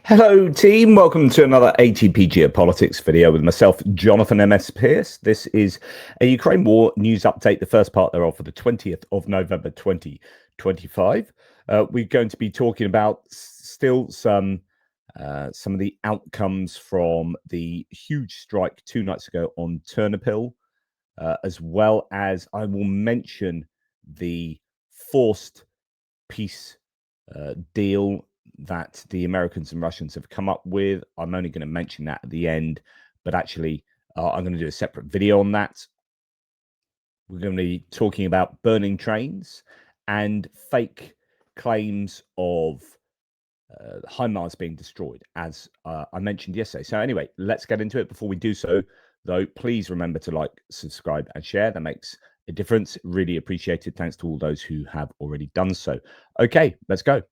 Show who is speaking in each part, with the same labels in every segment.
Speaker 1: Hello team, welcome to another ATP Geopolitics video with myself, Jonathan MS Pearce. This is a Ukraine war news update, the first part thereof for the 20th of November 2025. We're going to be talking about still some of the outcomes from the huge strike 2 nights ago on Ternopil, as well as I will mention the forced peace deal that the Americans and Russians have come up with. I'm only going to mention that at the end, but actually I'm going to do a separate video on that. We're going to be talking about burning trains and fake claims of HIMARS being destroyed, as I mentioned yesterday. So anyway, let's get into it. Before we do so, though, please remember to like, subscribe, and share. That makes a difference. Really appreciated. Thanks to all those who have already done so. Okay, let's go.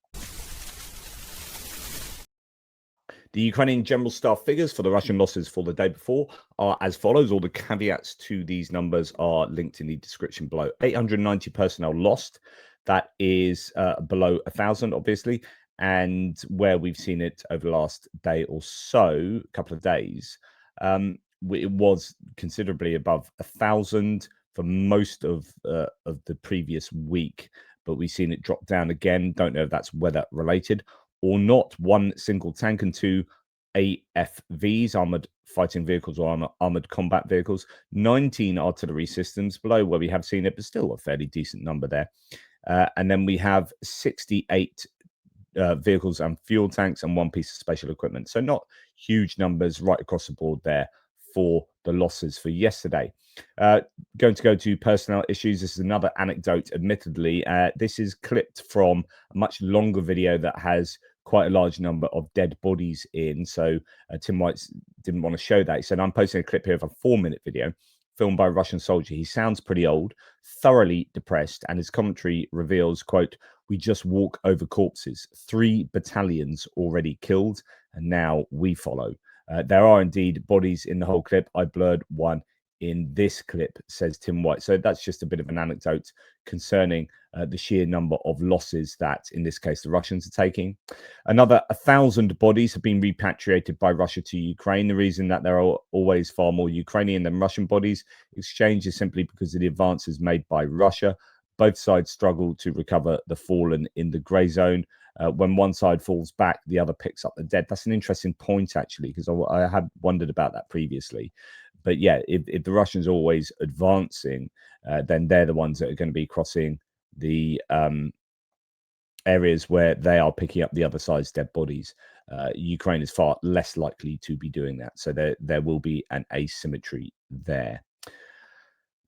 Speaker 1: The Ukrainian general staff figures for the Russian losses for the day before are as follows. All the caveats to these numbers are linked in the description below. 890 personnel lost. That is below 1,000, obviously. And where we've seen it over the last day or so, a couple of days, it was considerably above 1,000 for most of the previous week. But we've seen it drop down again. Don't know if that's weather related or not. One single tank and 2 AFVs, armored fighting vehicles or armored combat vehicles, 19 artillery systems below where we have seen it, but still a fairly decent number there. And then we have 68 vehicles and fuel tanks and 1 piece of special equipment. So not huge numbers right across the board there for the losses for yesterday. Going to go to personnel issues. This is another anecdote, admittedly. This is clipped from a much longer video that has quite a large number of dead bodies in. So Tim White didn't want to show that. He said, I'm posting a clip here of a 4-minute video filmed by a Russian soldier. He sounds pretty old, thoroughly depressed, and his commentary reveals, quote, "We just walk over corpses. 3 battalions already killed, and now we follow." There are indeed bodies in the whole clip. I blurred one in this clip, says Tim White. So that's just a bit of an anecdote concerning the sheer number of losses that, in this case, the Russians are taking. Another 1,000 bodies have been repatriated by Russia to Ukraine. The reason that there are always far more Ukrainian than Russian bodies exchanged is simply because of the advances made by Russia. Both sides struggle to recover the fallen in the grey zone. When one side falls back, the other picks up the dead. That's an interesting point, actually, because I had wondered about that previously. But yeah, if the Russians are always advancing, then they're the ones that are going to be crossing the areas where they are picking up the other side's dead bodies. Ukraine is far less likely to be doing that. So there will be an asymmetry there.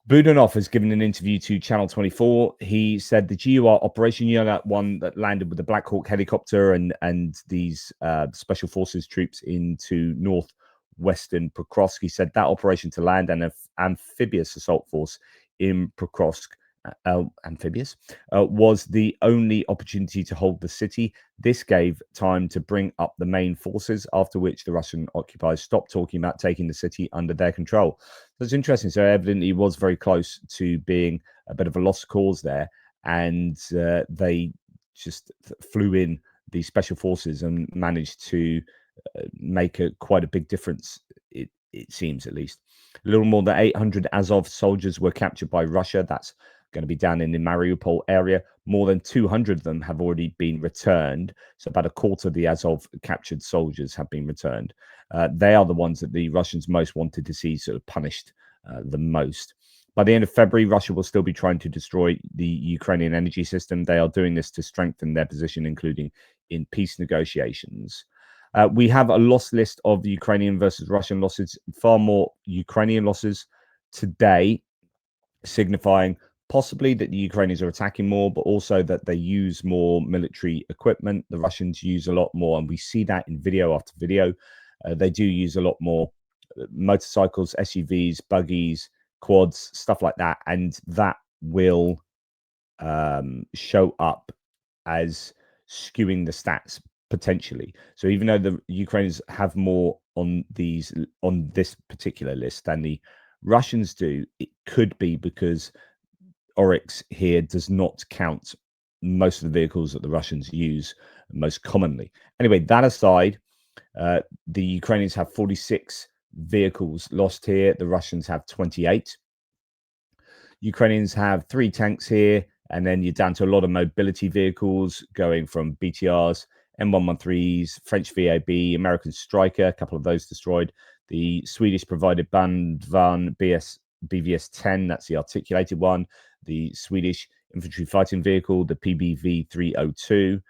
Speaker 1: Budanov has given an interview to Channel 24. He said the GUR operation, you know, that one that landed with the Black Hawk helicopter and these special forces troops into northwestern Pokrovsk. He said that operation to land an amphibious assault force in Pokrovsk, was the only opportunity to hold the city. This gave time to bring up the main forces, after which the Russian occupiers stopped talking about taking the city under their control. So it's interesting. So evidently he was very close to being a bit of a lost cause there, and they just flew in the special forces and managed to make quite a big difference, it seems, at least. A little more than 800 Azov soldiers were captured by Russia. That's going to be down in the Mariupol area. More than 200 of them have already been returned. So about a quarter of the Azov captured soldiers have been returned. They are the ones that the Russians most wanted to see sort of punished the most. By the end of February, Russia will still be trying to destroy the Ukrainian energy system. They are doing this to strengthen their position, including in peace negotiations. We have a loss list of the Ukrainian versus Russian losses. Far more Ukrainian losses today, signifying possibly that the Ukrainians are attacking more, but also that they use more military equipment. The Russians use a lot more, and we see that in video after video. They do use a lot more motorcycles, SUVs, buggies, quads, stuff like that, and that will show up as skewing the stats potentially. So even though the Ukrainians have more on this particular list than the Russians do, it could be because Oryx here does not count most of the vehicles that the Russians use most commonly. Anyway, that aside, the Ukrainians have 46 vehicles lost here. The Russians have 28. Ukrainians have 3 tanks here, and then you're down to a lot of mobility vehicles going from BTRs, M113s, French VAB, American Striker, a couple of those destroyed. The Swedish provided Bandvan BVS-10, that's the articulated one. The Swedish infantry fighting vehicle, the PBV 302.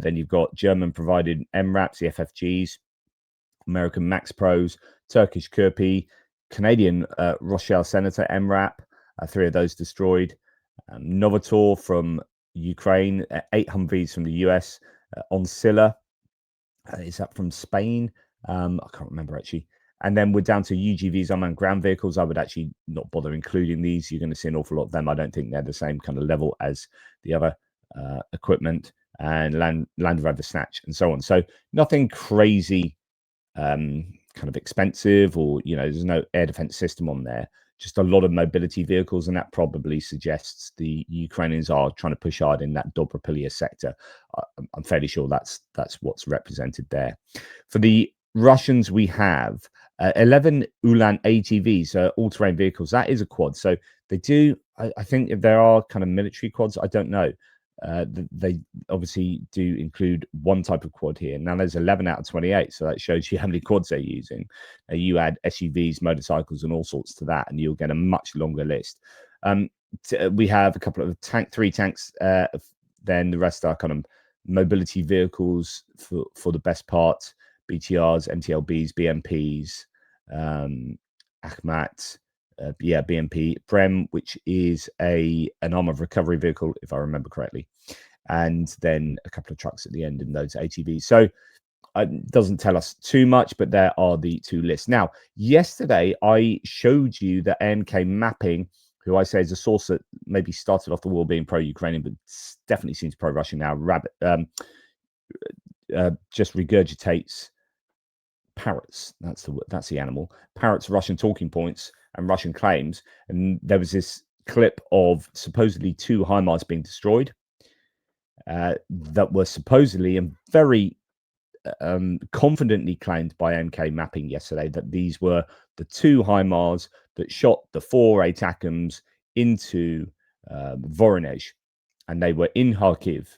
Speaker 1: Then you've got German provided MRAPs, the FFGs, American Max Pros, Turkish Kirpi, Canadian Rochelle Senator MRAP, 3 of those destroyed. Novator from Ukraine, 8 Humvees from the US. Oncilla, is that from Spain? I can't remember actually. And then we're down to UGVs, unmanned ground vehicles. I would actually not bother including these. You're going to see an awful lot of them. I don't think they're the same kind of level as the other equipment, and Land Rover Snatch and so on. So nothing crazy kind of expensive, or there's no air defense system on there, just a lot of mobility vehicles, and that probably suggests the Ukrainians are trying to push hard in that Dobropilia sector. I'm fairly sure that's what's represented there. For the Russians, we have 11 Ulan ATVs, all-terrain vehicles. That is a quad. So they do, I think if there are kind of military quads, I don't know. They obviously do include one type of quad here. Now there's 11 out of 28, so that shows you how many quads they're using. You add SUVs, motorcycles, and all sorts to that, and you'll get a much longer list. We have a couple of 3 tanks. Then the rest are kind of mobility vehicles for the best part: BTRs, MTLBs, BMPs, ATACMS. BMP Perm, which is an arm of recovery vehicle, if I remember correctly, and then a couple of trucks at the end in those ATVs. So it doesn't tell us too much, but there are the 2 lists. Now, yesterday I showed you that AMK Mapping, who I say is a source that maybe started off the war being pro-Ukrainian, but definitely seems pro-Russian now, just regurgitates parrots. That's the animal. Parrots Russian talking points and Russian claims. And there was this clip of supposedly 2 HIMARS being destroyed that were supposedly and very confidently claimed by MK Mapping yesterday that these were the 2 HIMARS that shot the 4 ATACMS into Voronezh, and they were in Kharkiv.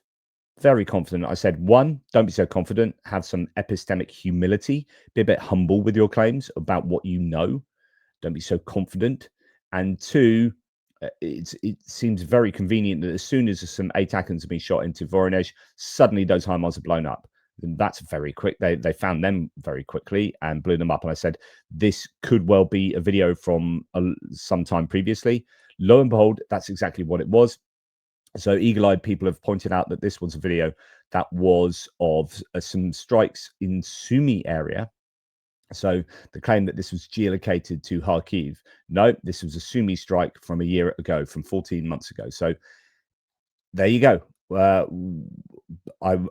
Speaker 1: Very confident. I said, 1, don't be so confident. Have some epistemic humility. Be a bit humble with your claims about what you know. Don't be so confident. And 2, it seems very convenient that as soon as some ATACMS have been shot into Voronezh, suddenly those HIMARS are blown up. And that's very quick. They found them very quickly and blew them up. And I said, this could well be a video from some time previously. Lo and behold, that's exactly what it was. So eagle-eyed people have pointed out that this was a video that was of some strikes in Sumy area. So the claim that this was geolocated to Kharkiv, no, this was a Sumy strike from a year ago, from 14 months ago. So there you go. I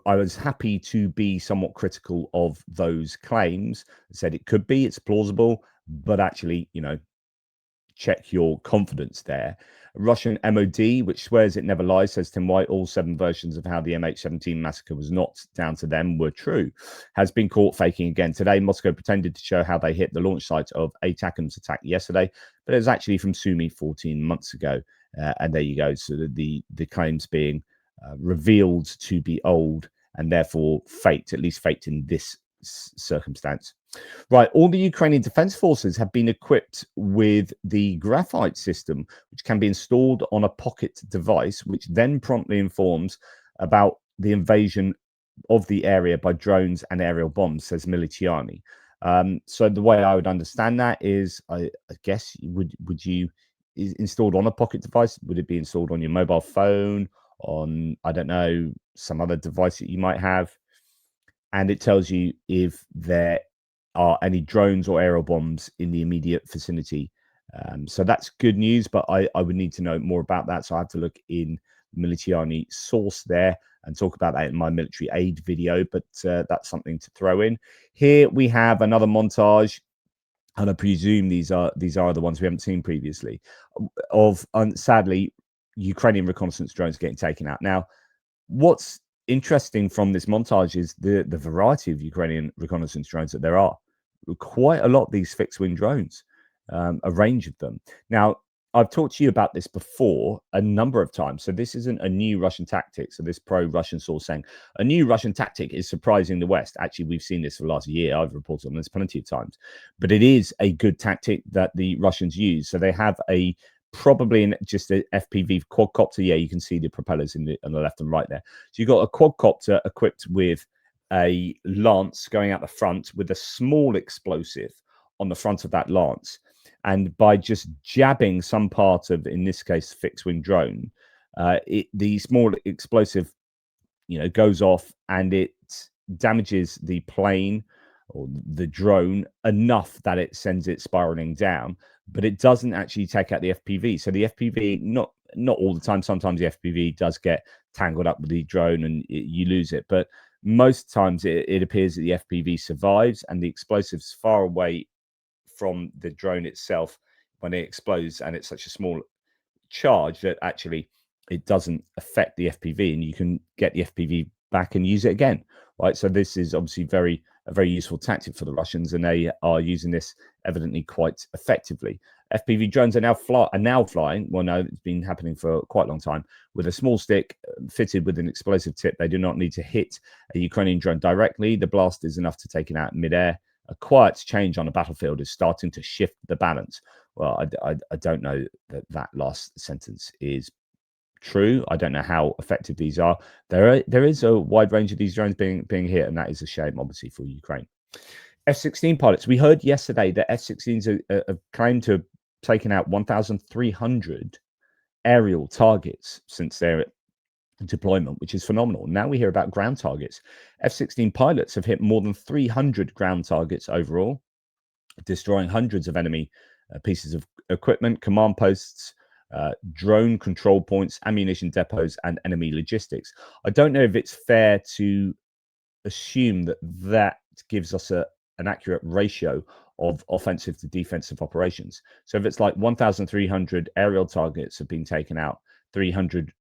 Speaker 1: was happy to be somewhat critical of those claims. I said it could be, it's plausible, but actually, check your confidence there. Russian MOD, which swears it never lies, says Tim White, all 7 versions of how the MH17 massacre was not down to them were true, has been caught faking again. Today, Moscow pretended to show how they hit the launch site of ATACMS attack yesterday, but it was actually from Sumy 14 months ago. And there you go. So the claims being revealed to be old and therefore faked, at least faked in this circumstance. Right, all the Ukrainian defense forces have been equipped with the graphite system, which can be installed on a pocket device, which then promptly informs about the invasion of the area by drones and aerial bombs, says Militiani. So the way I would understand that is, I guess, would you is installed on a pocket device? Would it be installed on your mobile phone, on, I don't know, some other device that you might have? And it tells you if there are any drones or aerial bombs in the immediate vicinity. So that's good news, but I would need to know more about that. So I have to look in Militiani source there and talk about that in my military aid video, but that's something to throw in. Here we have another montage, and I presume these are the ones we haven't seen previously, of sadly Ukrainian reconnaissance drones getting taken out. Now, what's interesting from this montage is the variety of Ukrainian reconnaissance drones that there are. Quite a lot of these fixed-wing drones, a range of them. Now, I've talked to you about this before a number of times. So this isn't a new Russian tactic. So this pro-Russian source saying a new Russian tactic is surprising the West. Actually, we've seen this for the last year. I've reported on this plenty of times. But it is a good tactic that the Russians use. So they have probably just a FPV quadcopter. Yeah, you can see the propellers on the left and right there. So you've got a quadcopter equipped with a lance going out the front with a small explosive on the front of that lance. And by just jabbing some part of, in this case, fixed-wing drone, the small explosive, goes off and it damages the plane or the drone enough that it sends it spiraling down, but it doesn't actually take out the FPV. So the FPV, not all the time. Sometimes the FPV does get tangled up with the drone and you lose it, but most times it appears that the FPV survives and the explosive's far away from the drone itself when it explodes, and it's such a small charge that actually it doesn't affect the FPV, and you can get the FPV back and use it again, right? So this is obviously a very useful tactic for the Russians, and they are using this evidently quite effectively. FPV drones are now flying. Well, no, it's been happening for quite a long time with a small stick fitted with an explosive tip. They do not need to hit a Ukrainian drone directly. The blast is enough to take it out midair. A quiet change on a battlefield is starting to shift the balance. Well, I don't know that last sentence is true. I don't know how effective these are. There is a wide range of these drones being hit, and that is a shame, obviously, for Ukraine. F-16 pilots. We heard yesterday that F-16s have claimed to have taken out 1,300 aerial targets since their deployment, which is phenomenal. Now we hear about ground targets. F-16 pilots have hit more than 300 ground targets overall, destroying hundreds of enemy pieces of equipment, command posts, drone control points, ammunition depots, and enemy logistics. I don't know if it's fair to assume that gives us an accurate ratio of offensive to defensive operations. So if it's like 1,300 aerial targets have been taken out, 300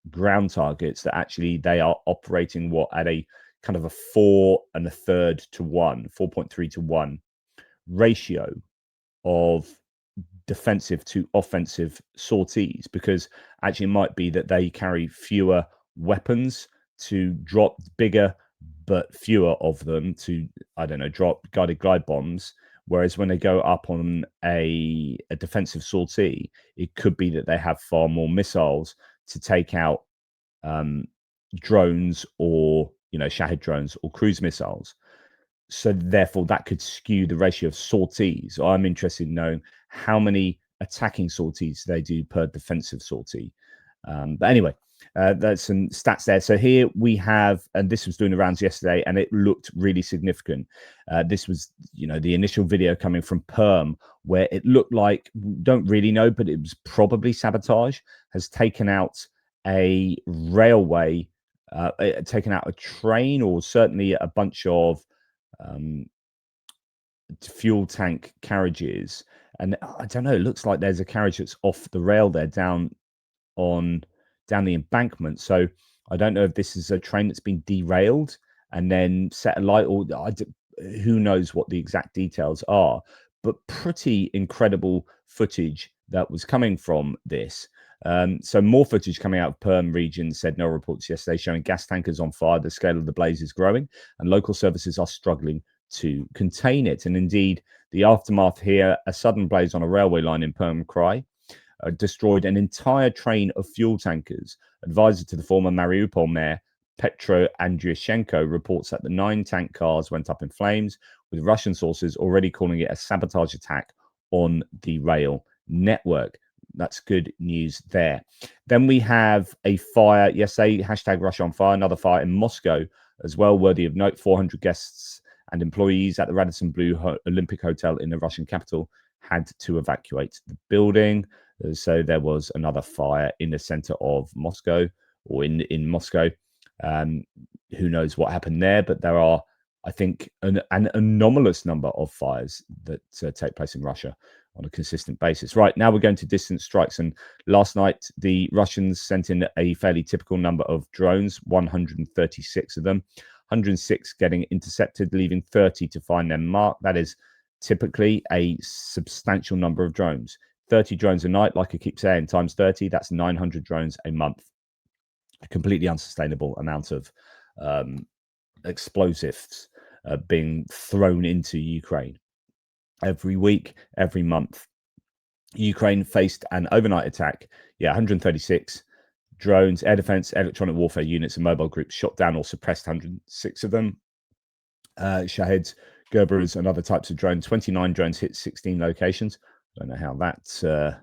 Speaker 1: ground targets, that actually they are operating at a kind of a 4 1/3 to 1, 4.3 to 1 ratio of defensive to offensive sorties, because actually it might be that they carry fewer weapons to drop bigger but fewer of them to, I don't know, drop guided glide bombs. Whereas when they go up on a defensive sortie, it could be that they have far more missiles to take out drones or, Shahed drones or cruise missiles. So therefore, that could skew the ratio of sorties. I'm interested in knowing how many attacking sorties they do per defensive sortie. But anyway, there's some stats there. So here we have, and this was doing the rounds yesterday, and it looked really significant. This was, the initial video coming from Perm, where it looked like, don't really know, but it was probably Sabotage, has taken out a railway, taken out a train, or certainly a bunch of fuel tank carriages. And I don't know, it looks like there's a carriage that's off the rail there down the embankment. So I don't know if this is a train that's been derailed and then set alight, or who knows what the exact details are, but pretty incredible footage that was coming from this. So more footage coming out of Perm region, said no reports yesterday, showing gas tankers on fire. The scale of the blaze is growing and local services are struggling to contain it. And indeed, the aftermath here, a sudden blaze on a railway line in Perm Krai destroyed an entire train of fuel tankers. Advisor to the former Mariupol mayor, Petro Andriushenko, reports that the 9 tank cars went up in flames, with Russian sources already calling it a sabotage attack on the rail network. That's good news there. Then we have a fire yesterday, hashtag Russia on fire, another fire in Moscow as well, worthy of note. 400 guests and employees at the Radisson Blu Olympic Hotel in the Russian capital had to evacuate the building. So there was another fire in the center of Moscow, or in Moscow. Who knows what happened there, but there are, I think, an anomalous number of fires that take place in Russia. on a consistent basis. Right, now we're going to distance strikes. And last night, the Russians sent in a fairly typical number of drones, 136 of them, 106 getting intercepted, leaving 30 to find their mark. That is typically a substantial number of drones. 30 drones a night, like I keep saying, times 30, that's 900 drones a month. A completely unsustainable amount of explosives being thrown into Ukraine every week, every month. Ukraine faced an overnight attack. 136 drones, air defense, electronic warfare units, and mobile groups shot down or suppressed 106 of them. Shaheds, Gerberus, and other types of drones. 29 drones hit 16 locations. I don't know how that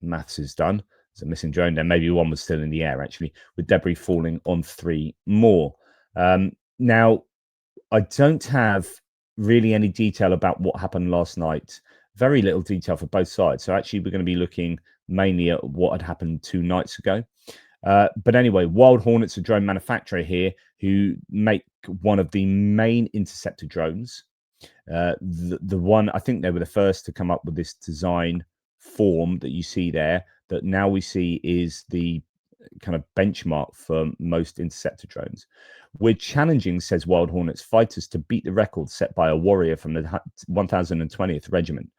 Speaker 1: maths is done. It's a missing drone. Then maybe one was still in the air, actually, with debris falling on 3 more. Now, I don't have really any detail about what happened last night. Very little detail for both sides. So actually, we're going to be looking mainly at what had happened 2 nights ago. But anyway, Wild Hornet's a drone manufacturer here who make one of the main interceptor drones. The one, I think they were the first to come up with this design form that you see there, that now we see is the kind of benchmark for most interceptor drones. We're challenging, says Wild Hornet's fighters, to beat the record set by a warrior from the 1020th Regiment,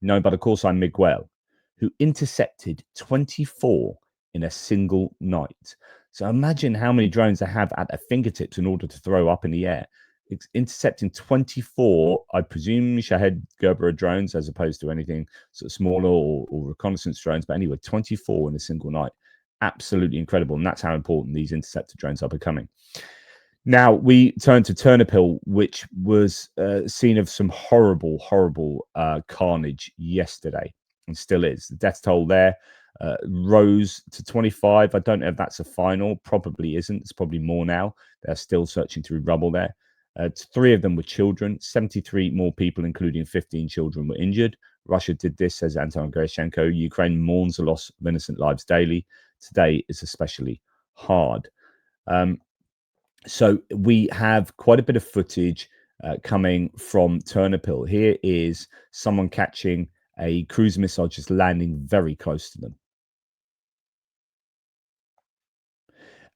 Speaker 1: known by the call sign Miguel, who intercepted 24 in a single night. So imagine how many drones they have at their fingertips in order to throw up in the air. It's intercepting 24, I presume, Shahed Gerber drones, as opposed to anything sort of smaller or reconnaissance drones. But anyway, 24 in a single night. Absolutely incredible. And that's how important these interceptor drones are becoming. Now we turn to Ternopil, which was scene of some horrible, horrible carnage yesterday, and still is. The death toll there rose to 25. I don't know if that's a final. Probably isn't. It's probably more now. They're still searching through rubble there. 3 of them were children. 73 more people, including 15 children, were injured. Russia did this, says Anton Gerashenko. Ukraine mourns the loss of innocent lives daily. Today is especially hard. So we have quite a bit of footage coming from Ternopil. Here is someone catching a cruise missile just landing very close to them.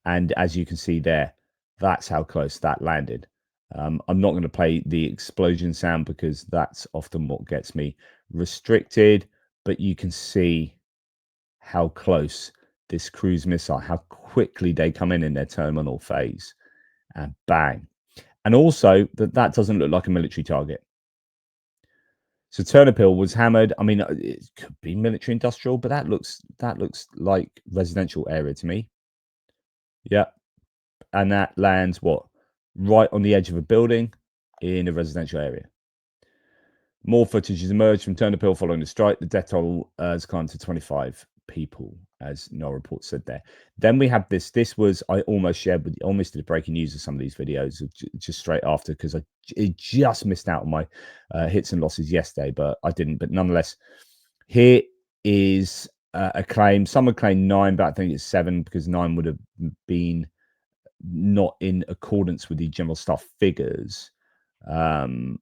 Speaker 1: And as you can see there, that's how close that landed. I'm not going to play the explosion sound because that's often what gets me restricted, but you can see how close this cruise missile, how quickly they come in their terminal phase, and bang. And also that doesn't look like a military target. So Ternopil was hammered. I mean, it could be military industrial, but that looks like residential area to me. Yeah. And that lands what? Right on the edge of a building in a residential area. More footage has emerged from Ternopil following the strike. The death toll has climbed to 25 people, as no report said there. Then we have this. This was, I almost shared with, almost did breaking news of some of these videos just straight after, because it just missed out on my hits and losses yesterday, but I didn't. But nonetheless, here is a claim. Some would claim 9, but I think it's 7 because 9 would have been not in accordance with the general staff figures. And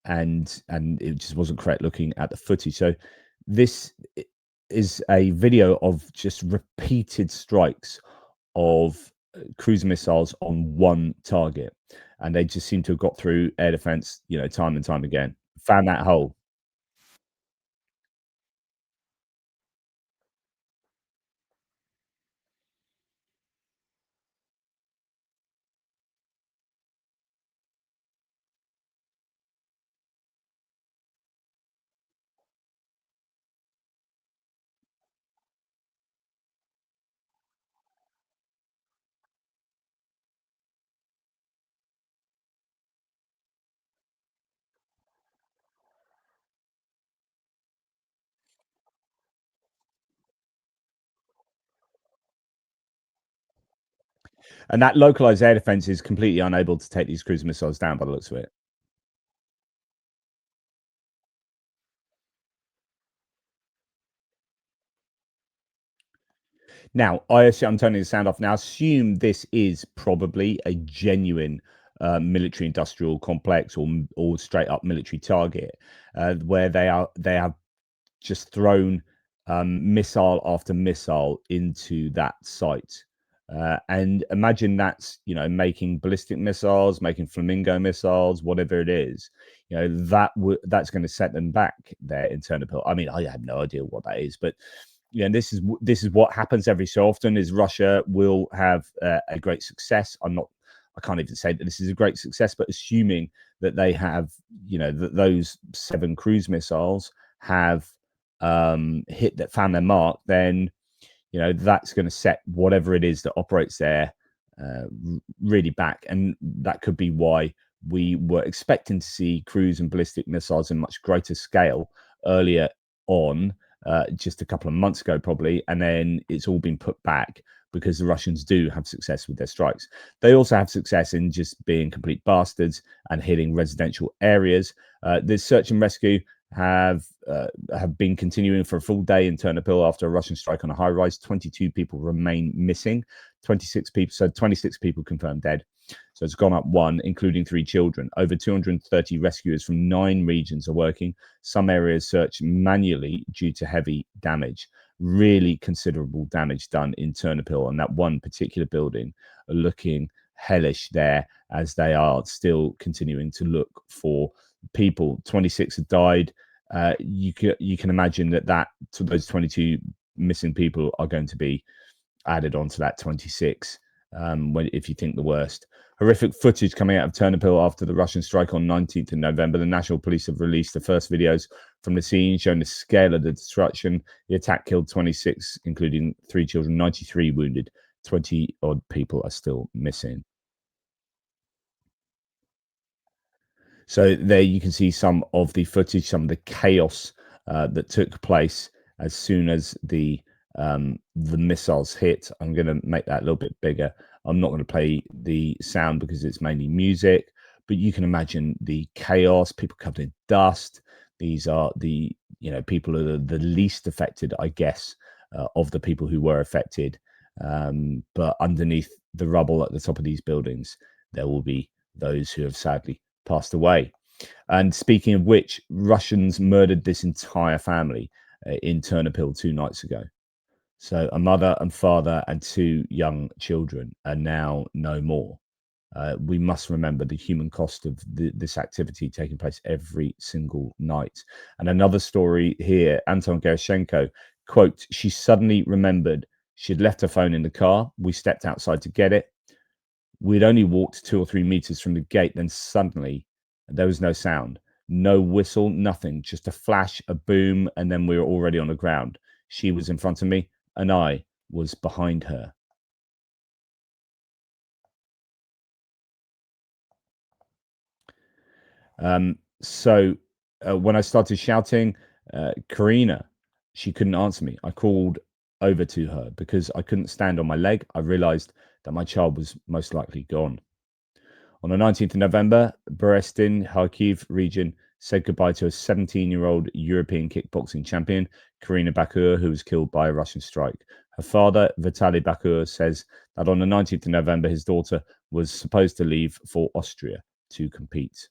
Speaker 1: it just wasn't correct looking at the footage. So this is a video of just repeated strikes of cruise missiles on one target, and they just seem to have got through air defense, time and time again. Found that hole. And that localized air defense is completely unable to take these cruise missiles down by the looks of it. Now, I'm turning the sound off now. Assume this is probably a genuine military industrial complex or straight up military target, where they have just thrown missile after missile into that site. And imagine that's, you know, making ballistic missiles, making flamingo missiles, whatever it is, you know, that's going to set them back there in Ternopil. I mean, I have no idea what that is, but you know, this is what happens every so often. Is Russia will have a great success. I can't even say that this is a great success, but assuming that they have, you know, that those 7 cruise missiles have found their mark, then you know that's going to set whatever it is that operates there really back, and that could be why we were expecting to see cruise and ballistic missiles in much greater scale earlier on, just a couple of months ago probably, and then it's all been put back because the Russians do have success with their strikes. They also have success in just being complete bastards and hitting residential areas. The search and rescue have been continuing for a full day in Ternopil after a Russian strike on a high rise. 22 people remain missing. 26 people confirmed dead. So it's gone up 1, including 3 children. Over 230 rescuers from 9 regions are working. Some areas searched manually due to heavy damage. Really considerable damage done in Ternopil, and that one particular building are looking hellish there as they are still continuing to look for people. 26 have died. You can imagine that those 22 missing people are going to be added onto that 26 if you think the worst. Horrific footage coming out of Ternopil after the Russian strike on 19th of November. The National Police have released the first videos from the scene showing the scale of the destruction. The attack killed 26, including 3 children, 93 wounded. 20 odd people are still missing. So there you can see some of the footage, some of the chaos that took place as soon as the missiles hit. I'm going to make that a little bit bigger. I'm not going to play the sound because it's mainly music, but you can imagine the chaos, people covered in dust. These are the, you know, people who are the least affected, I guess, of the people who were affected. But underneath the rubble at the top of these buildings, there will be those who have sadly passed away. And speaking of which, Russians murdered this entire family in Ternopil 2 nights ago. So a mother and father and 2 young children are now no more. We must remember the human cost of this activity taking place every single night. And another story here, Anton Gerashenko, quote, "She suddenly remembered she'd left her phone in the car. We stepped outside to get it. We'd only walked 2 or 3 meters from the gate. Then suddenly there was no sound, no whistle, nothing, just a flash, a boom, and then we were already on the ground. She was in front of me and I was behind her." So when I started shouting, Karina, she couldn't answer me. I called over to her because I couldn't stand on my leg. I realized that my child was most likely gone. On the 19th of November, Berestin, Kharkiv region, said goodbye to a 17-year-old European kickboxing champion, Karina Bakur, who was killed by a Russian strike. Her father, Vitaly Bakur, says that on the 19th of November, his daughter was supposed to leave for Austria to compete.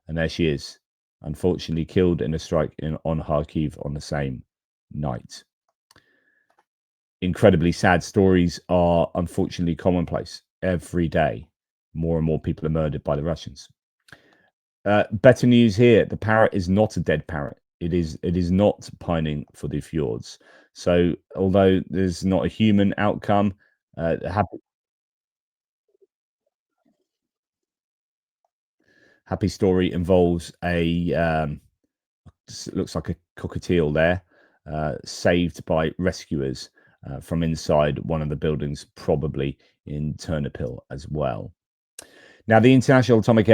Speaker 1: And there she is, unfortunately killed in a strike on Kharkiv on the same night. Incredibly sad stories are unfortunately commonplace every day. More and more people are murdered by the Russians. Better news here: the parrot is not a dead parrot. It is not pining for the fjords. So although there's not a human outcome, happy story involves a looks like a cockatiel there, saved by rescuers from inside one of the buildings, probably in Ternopil as well. Now, the International Atomic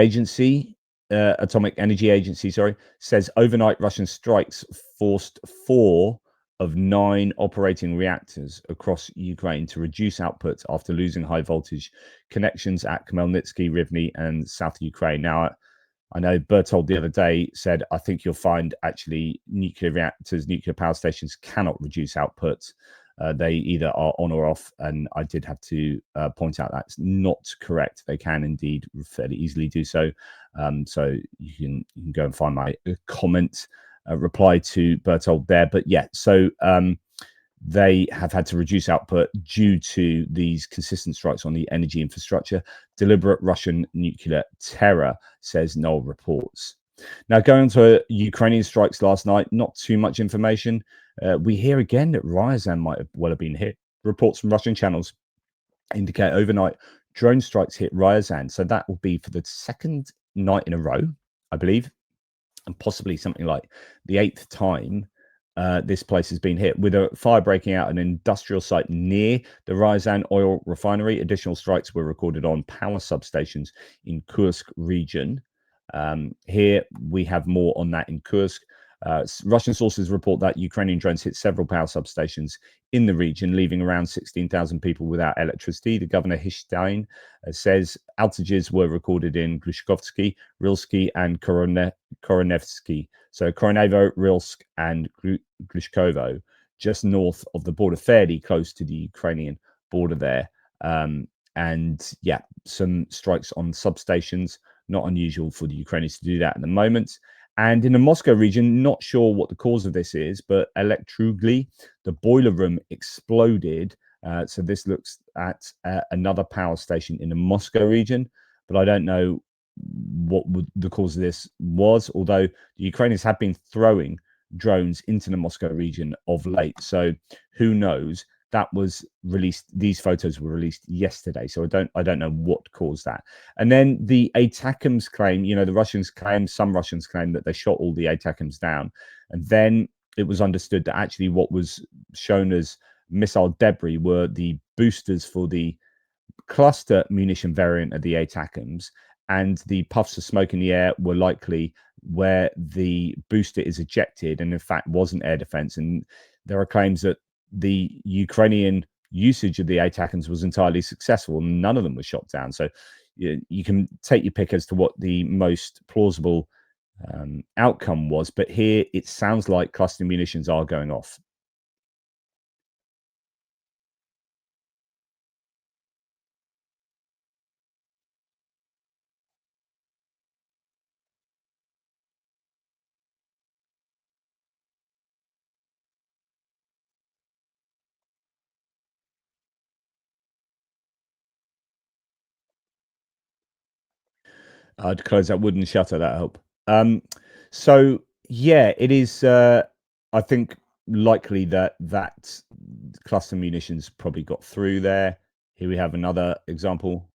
Speaker 1: Energy Agency, says overnight Russian strikes forced 4 of 9 operating reactors across Ukraine to reduce output after losing high voltage connections at Khmelnytsky, Rivne, and South Ukraine. Now, I know Bertold the other day said, I think you'll find actually nuclear reactors, nuclear power stations cannot reduce output. They either are on or off, and I did have to point out that's not correct. They can indeed fairly easily do so. So you can go and find my comment reply to Bertold there. But yeah, so they have had to reduce output due to these consistent strikes on the energy infrastructure. Deliberate Russian nuclear terror, says Noel reports. Now, going to Ukrainian strikes last night, not too much information. We hear again that Ryazan might have been hit. Reports from Russian channels indicate overnight drone strikes hit Ryazan. So that will be for the second night in a row, I believe, and possibly something like the eighth time this place has been hit, with a fire breaking out an industrial site near the Ryazan oil refinery. Additional strikes were recorded on power substations in Kursk region. Here we have more on that in Kursk. Russian sources report that Ukrainian drones hit several power substations in the region, leaving around 16,000 people without electricity. The governor Hishstein says outages were recorded in Glushkovsky, Rilsky, and Koronevsky. So Koronevo, Rilsk, and Glushkovo, just north of the border, fairly close to the Ukrainian border there. And yeah, some strikes on substations. Not unusual for the Ukrainians to do that at the moment. And in the Moscow region, not sure what the cause of this is, but Elektrugly, the boiler room exploded. So this looks at another power station in the Moscow region, but I don't know what the cause of this was, although the Ukrainians have been throwing drones into the Moscow region of late. So who knows? That was released. These photos were released yesterday, so I don't know what caused that. And then the ATACMS claim, the Russians claim, some Russians claim that they shot all the ATACMS down, and then it was understood that actually what was shown as missile debris were the boosters for the cluster munition variant of the ATACMS, and the puffs of smoke in the air were likely where the booster is ejected, and in fact wasn't air defense. And there are claims that the Ukrainian usage of the ATACMS was entirely successful. None of them were shot down. So you can take your pick as to what the most plausible outcome was. But here it sounds like cluster munitions are going off. I'd close that wooden shutter. That help. So yeah, it is. I think likely that cluster munitions probably got through there. Here we have another example.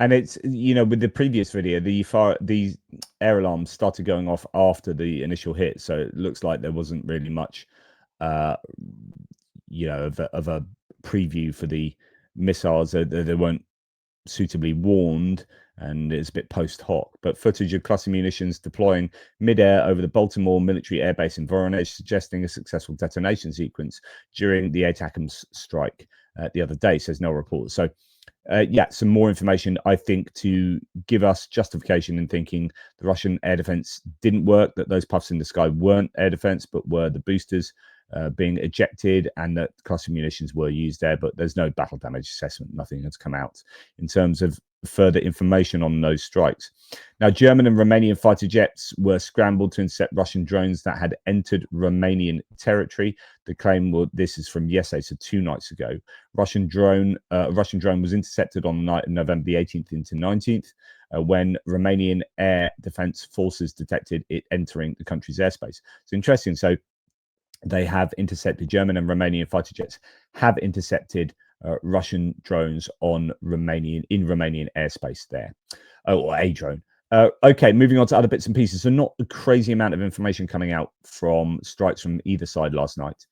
Speaker 1: And it's with the previous video, the air alarms started going off after the initial hit, so it looks like there wasn't really much, uh, of a preview for the missiles. They weren't suitably warned, and it's a bit post hoc. But footage of cluster munitions deploying midair over the Baltimore military airbase in Voronezh, suggesting a successful detonation sequence during the ATACMS strike the other day, says no report. So yeah, some more information, I think, to give us justification in thinking the Russian air defense didn't work, that those puffs in the sky weren't air defense, but were the boosters being ejected, and that cluster munitions were used there. But there's no battle damage assessment. Nothing has come out in terms of further information on those strikes. Now, German and Romanian fighter jets were scrambled to intercept Russian drones that had entered Romanian territory. The claim this is from yesterday, so 2 nights ago. A Russian drone was intercepted on the night of November the 18th into 19th when Romanian air defense forces detected it entering the country's airspace. It's interesting. So they have intercepted, German and Romanian fighter jets have intercepted Russian drones in Romanian airspace there. Or a drone. Okay, moving on to other bits and pieces. So not a crazy amount of information coming out from strikes from either side last night.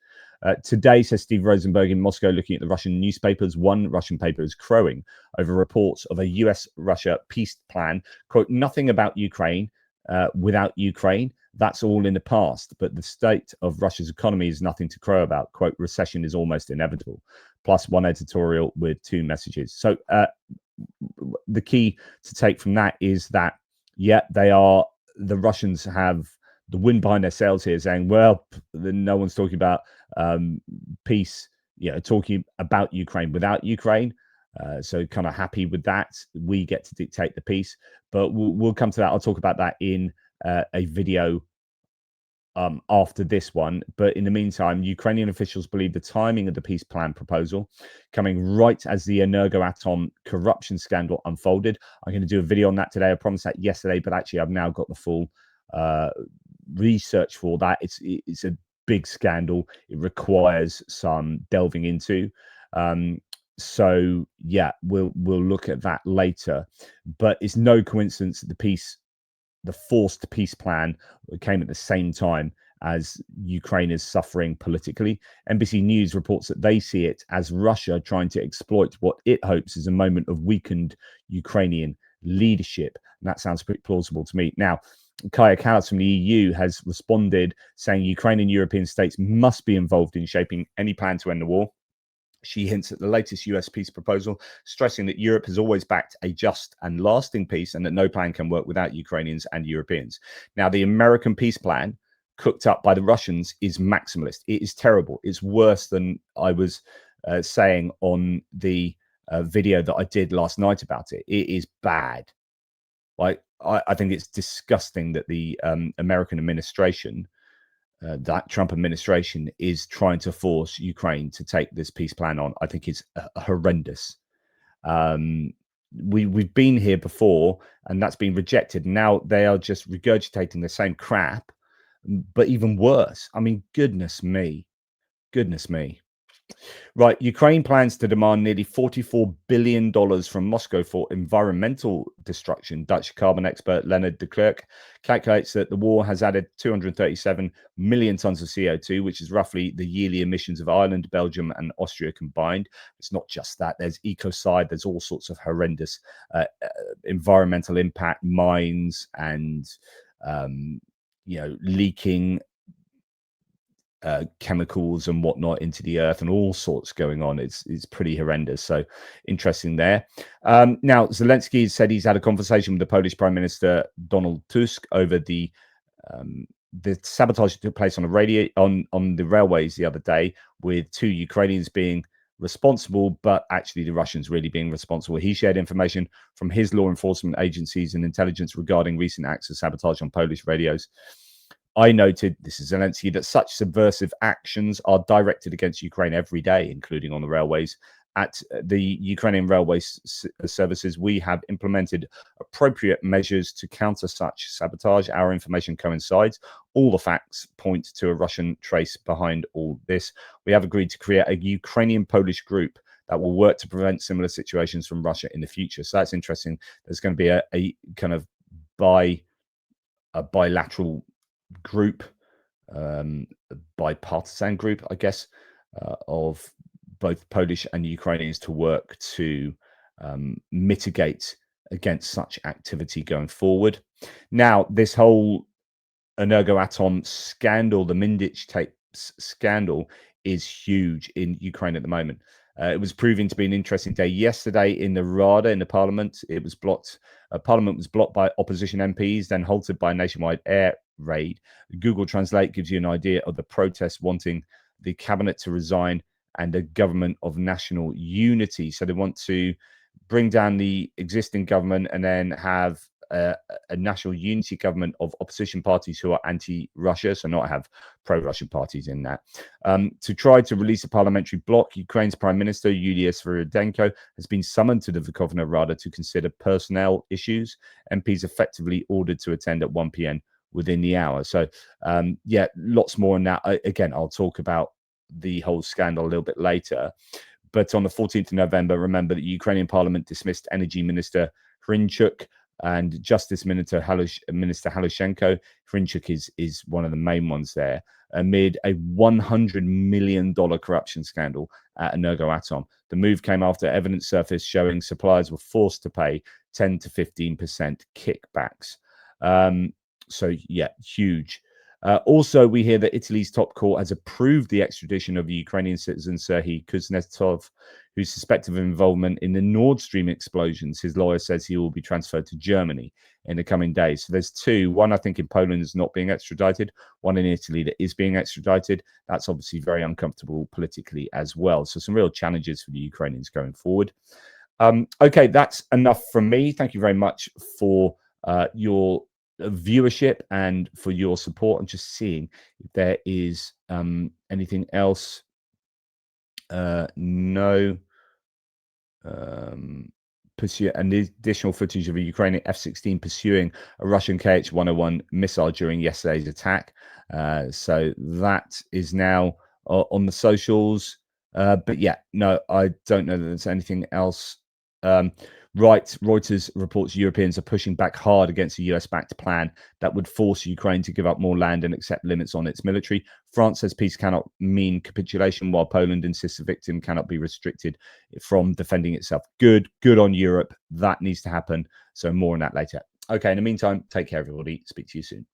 Speaker 1: Today, says Steve Rosenberg in Moscow, looking at the Russian newspapers, one Russian paper is crowing over reports of a US-Russia peace plan. Quote, nothing about Ukraine without Ukraine. That's all in the past, but the state of Russia's economy is nothing to crow about. Quote, recession is almost inevitable. Plus one editorial with 2 messages. So the key to take from that is that, yeah, the Russians have the wind behind their sails here, saying, well, no one's talking about peace, talking about Ukraine without Ukraine. So kind of happy with that. We get to dictate the peace, but we'll come to that. I'll talk about that in a video after this one. But in the meantime, Ukrainian officials believe the timing of the peace plan proposal coming right as the Energoatom corruption scandal unfolded. I'm going to do a video on that today. I promised that yesterday, but actually I've now got the full research for that. It's a big scandal. It requires some delving into. So yeah, we'll look at that later. But it's no coincidence that the forced peace plan came at the same time as Ukraine is suffering politically. NBC News reports that they see it as Russia trying to exploit what it hopes is a moment of weakened Ukrainian leadership. And that sounds pretty plausible to me. Now, Kaja Kallas from the EU has responded saying Ukraine and European states must be involved in shaping any plan to end the war. She hints at the latest US peace proposal, stressing that Europe has always backed a just and lasting peace and that no plan can work without Ukrainians and Europeans. Now, the American peace plan, cooked up by the Russians, is maximalist. It is terrible. It's worse than I was saying on the video that I did last night about it. It is bad. Like, I think it's disgusting that the American administration, that Trump administration, is trying to force Ukraine to take this peace plan on. I think it's horrendous. We've been here before, and that's been rejected. Now they are just regurgitating the same crap, but even worse. I mean, goodness me. Right, Ukraine plans to demand nearly $44 billion from Moscow for environmental destruction. Dutch carbon expert Leonard de Klerk calculates that the war has added 237 million tons of CO2, which is roughly the yearly emissions of Ireland, Belgium, and Austria combined. It's not just that. There's ecocide. There's all sorts of horrendous environmental impact, mines, and leaking chemicals and whatnot into the earth, and all sorts going on. It's pretty horrendous. So interesting there. Now, Zelensky said he's had a conversation with the Polish Prime Minister Donald Tusk over the sabotage that took place on the railways the other day, with 2 Ukrainians being responsible, but actually the Russians really being responsible. He shared information from his law enforcement agencies and intelligence regarding recent acts of sabotage on Polish radios. I noted, this is Zelensky, that such subversive actions are directed against Ukraine every day, including on the railways. At the Ukrainian railway services, we have implemented appropriate measures to counter such sabotage. Our information coincides. All the facts point to a Russian trace behind all this. We have agreed to create a Ukrainian-Polish group that will work to prevent similar situations from Russia in the future. So that's interesting. There's going to be a kind of bilateral group, bipartisan group, I guess, of both Polish and Ukrainians to work to mitigate against such activity going forward. Now, this whole Energoatom scandal, the Mindich tapes scandal, is huge in Ukraine at the moment. It was proving to be an interesting day yesterday in the Rada, in the parliament. It was blocked. Parliament was blocked by opposition MPs, then halted by a nationwide air raid. Google Translate gives you an idea of the protests wanting the cabinet to resign and a government of national unity. So they want to bring down the existing government and then have a national unity government of opposition parties who are anti-Russia, so not have pro-Russian parties in that. To try to release a parliamentary bloc, Ukraine's Prime Minister Yulia Sviridenko has been summoned to the Verkhovna Rada to consider personnel issues. MPs effectively ordered to attend at 1 p.m. within the hour. So, yeah, lots more on that. Again, I'll talk about the whole scandal a little bit later. But on the 14th of November, remember that Ukrainian Parliament dismissed Energy Minister Hrinchuk and Justice Minister Halushenko. Hrinchuk is one of the main ones there, amid a $100 million corruption scandal at Energoatom. The move came after evidence surfaced showing suppliers were forced to pay 10 to 15% kickbacks. So, yeah, huge Also, we hear that Italy's top court has approved the extradition of the Ukrainian citizen Serhiy Kuznetsov, who's suspected of involvement in the Nord Stream explosions. His lawyer says he will be transferred to Germany in the coming days. So there's two. One, I think, in Poland is not being extradited. One in Italy that is being extradited. That's obviously very uncomfortable politically as well. So some real challenges for the Ukrainians going forward. Okay, that's enough from me. Thank you very much for your viewership and for your support. I'm just seeing if there is anything else. No. Pursue an additional footage of a Ukrainian F-16 pursuing a Russian Kh-101 missile during yesterday's attack. So that is now on the socials. But yeah, no, I don't know that there's anything else. Reuters reports Europeans are pushing back hard against a US-backed plan that would force Ukraine to give up more land and accept limits on its military. France says peace cannot mean capitulation, while Poland insists the victim cannot be restricted from defending itself. Good on Europe. That needs to happen. So more on that later. Okay, in the meantime, take care, everybody. Speak to you soon.